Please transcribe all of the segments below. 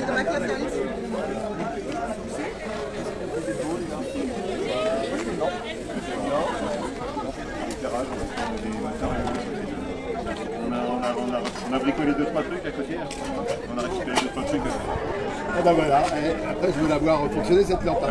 Dans ma classe, Alice. On a bricolé 2-3 trucs à côté. On a récupéré 2-3 trucs. Ah bah voilà, après je veux la voir fonctionner cette lampe.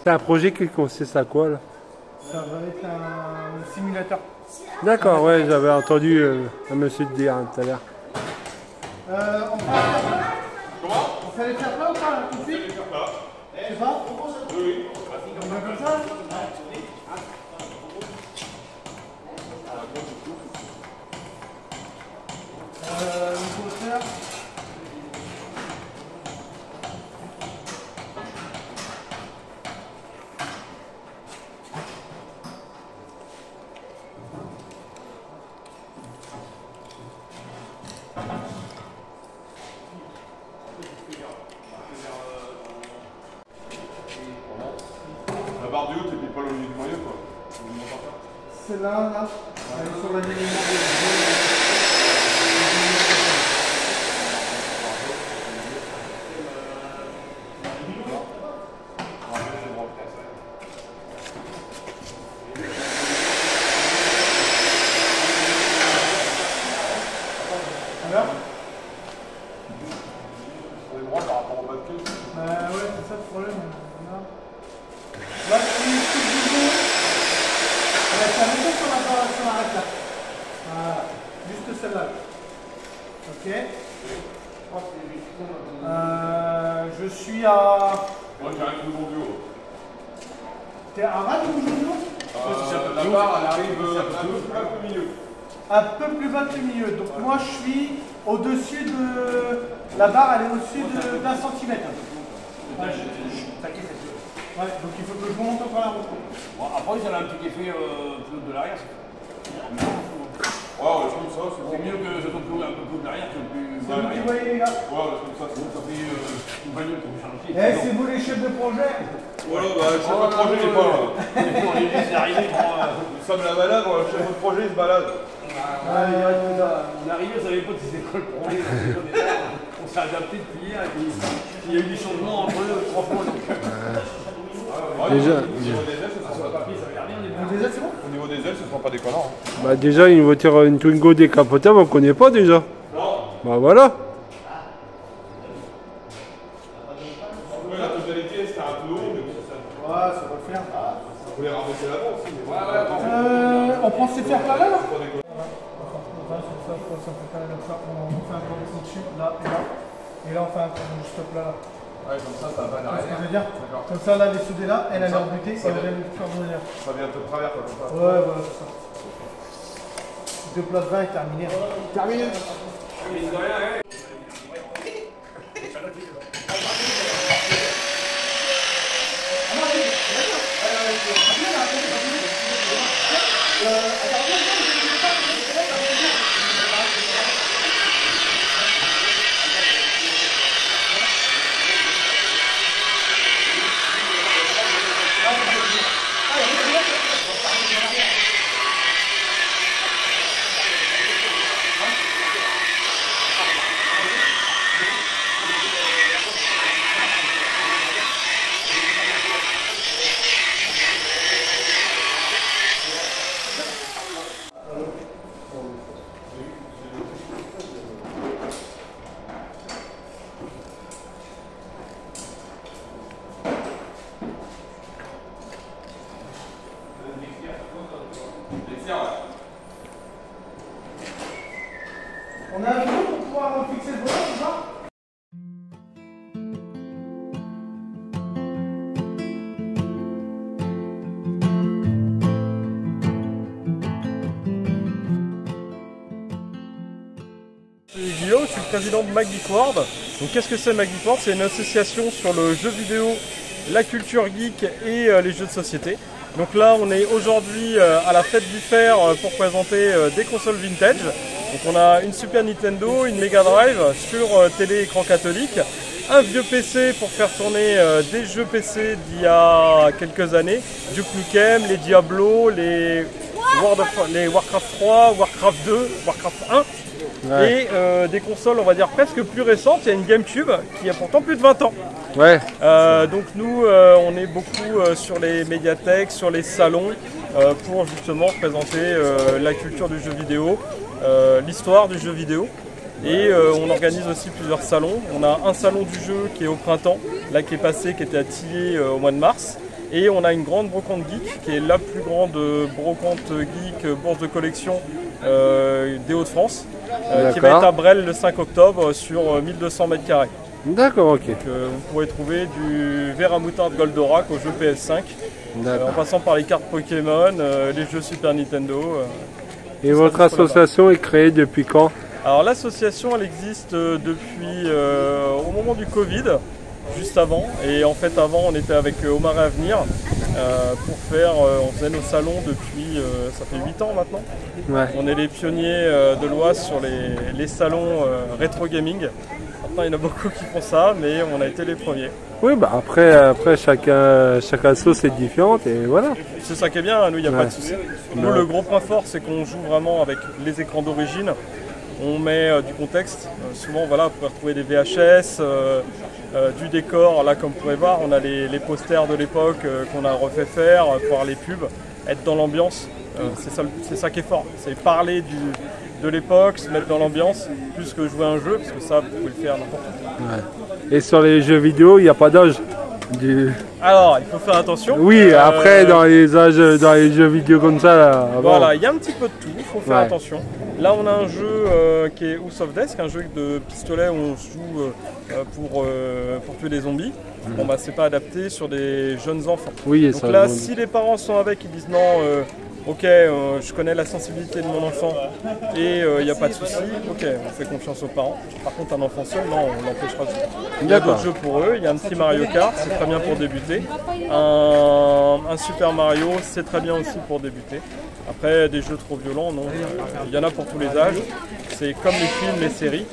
C'est un projet qui consiste à quoi là? Ça va être un simulateur. D'accord, ouais, j'avais entendu un monsieur te dire tout à l'heure. On fait les faire plat ou pas tout de suite? Je sais pas. Oui. On va comme ça? Il faut faire. La barre du haut, t'es pas loin du moyen quoi. C'est là, sur la ligne. Alors On est droit par rapport au bas de queue. ouais, c'est ça le problème. Là, tu bouton. Ça met sur l'arrêt là. Voilà, juste celle-là. Ok. Je suis à. Moi j'ai un bouton du haut. T'es à ras du bouton du haut? La barre elle arrive un peu plus bas que le milieu. Un peu plus bas que le milieu. Donc moi je suis au-dessus de. La barre elle est au-dessus d'un centimètre. Ouais, donc il faut que je monte encore la route. Bon, après, ça a un petit effet pilote de l'arrière. Ouais, comme ça, C'est mieux que ça tombe un peu plus de l'arrière que plus. C'est vous qui voyez les gars. Ouais, comme ça, Ça fait une bagnole pour faire le pied. Eh, c'est vous les chefs de projet. Voilà, bah, le chef de projet il est pas là. On est juste arrivé pour. Nous sommes la balade, le chef de projet il se balade. On est arrivé, on savait pas si c'était quoi le problème. On s'est adapté depuis hier et puis il y a eu des changements entre eux 3 fois. Donc, Déjà, Au niveau des ailes, ce ne sera pas déconnant. bah déjà une voiture, une Twingo décapotable, on connaît pas déjà. Bah voilà. La totalité, c'était un peu haut, mais bon, ça Ouais, ça va le faire. faut les rabaisser là-bas aussi. Mais On prend ces fers là, là on fait un peu dessus, là et là. Et là, on fait un peu juste là. Ouais, comme ça va Ce que je derrière. veux dire. Comme ça, là, les soudés là, elle est rebutée et on vient le faire venir. Ça vient de travers, quoi, comme ça. Ouais, voilà, c'est ça. 2 plats de vin et terminé. Terminé. On a un jour pour pouvoir fixer le volant, c'est ça? Je suis Guillaume, je suis le président de MacGeekWorld. Donc qu'est-ce que c'est MacGeekWorld? C'est une association sur le jeu vidéo, la culture geek et les jeux de société. Donc là on est aujourd'hui à la fête du fer pour présenter des consoles vintage. Donc on a une Super Nintendo, une Mega Drive sur télé écran catholique, un vieux PC pour faire tourner des jeux PC d'il y a quelques années, Duke Nukem, les Diablo, les Warcraft 3, Warcraft 2, Warcraft 1. Ouais. Et des consoles on va dire presque plus récentes. Il y a une GameCube qui a pourtant plus de 20 ans. Ouais. Donc nous on est beaucoup sur les médiathèques, sur les salons pour justement présenter la culture du jeu vidéo, l'histoire du jeu vidéo. Et on organise aussi plusieurs salons. On a un salon du jeu qui est au printemps, là qui est passé, qui était à Tillé au mois de mars. Et on a une grande brocante geek qui est la plus grande brocante geek, bourse de collection des Hauts-de-France, qui va être à Bresles le 5 octobre sur 1200 m². D'accord, ok. Donc, vous pourrez trouver du verre à moutarde Goldorak au jeu PS5, en passant par les cartes Pokémon, les jeux Super Nintendo. Et votre association est créée depuis quand? Alors l'association elle existe depuis au moment du Covid, juste avant. Et en fait avant on était avec Omar et Avenir pour faire, on faisait nos salons depuis, ça fait 8 ans maintenant. Ouais. On est les pionniers de l'Oise sur les salons rétro gaming. Maintenant il y en a beaucoup qui font ça, mais on a été les premiers. Oui, bah après chaque asso c'est différent et voilà. C'est ça qui est bien, nous il n'y a pas de souci. Nous le gros point fort c'est qu'on joue vraiment avec les écrans d'origine. On met du contexte, souvent voilà, vous pouvez retrouver des VHS, du décor, là comme vous pouvez voir, on a les posters de l'époque qu'on a refait faire, pour voir les pubs, être dans l'ambiance, c'est ça qui est fort, c'est parler de l'époque, se mettre dans l'ambiance, plus que jouer à un jeu, parce que ça vous pouvez le faire n'importe où. Ouais. Et sur les jeux vidéo, il n'y a pas d'âge Alors, il faut faire attention. Oui, après dans les âges, dans les jeux vidéo comme ça, là, voilà, il y a un petit peu de tout, il faut faire Ouais. attention. Là, on a un jeu qui est House of Death, un jeu de pistolet où on joue pour tuer des zombies. Bon, bah, c'est pas adapté sur des jeunes enfants. Oui, Donc ça, là, bon. si les parents sont avec, ils disent non, ok, je connais la sensibilité de mon enfant et il n'y a pas de souci, ok, on fait confiance aux parents. Par contre, un enfant seul, non, on l'empêchera de jouer. Il y a d'autres jeux pour eux, il y a un petit Mario Kart, c'est très bien pour débuter. Un Super Mario, c'est très bien aussi pour débuter. Après, des jeux trop violents, non, il y en a pour tous les âges. C'est comme les films, les séries.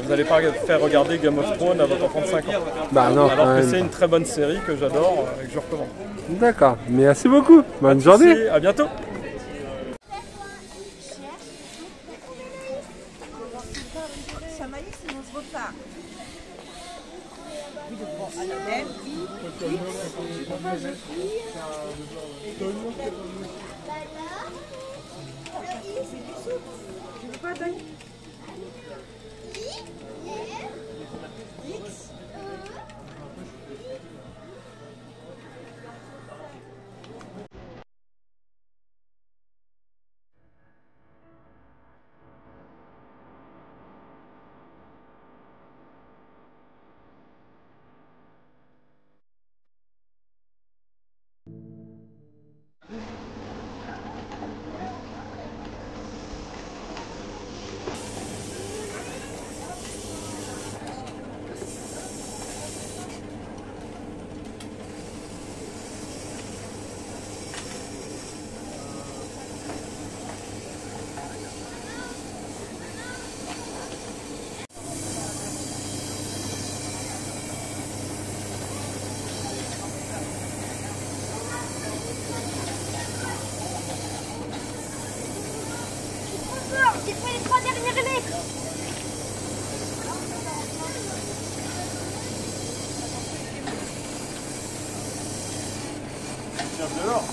Vous n'allez pas faire regarder Game of Thrones à votre enfant de 5 ans. Bah non, alors que c'est une très bonne série que j'adore et que je recommande. D'accord, merci beaucoup. Bonne journée. À bientôt. Chamaillé, sinon on se repart. Oui, donc bon, alors même, oui. J'ai fait les 3 dernières lettres. Tiens, de l'or.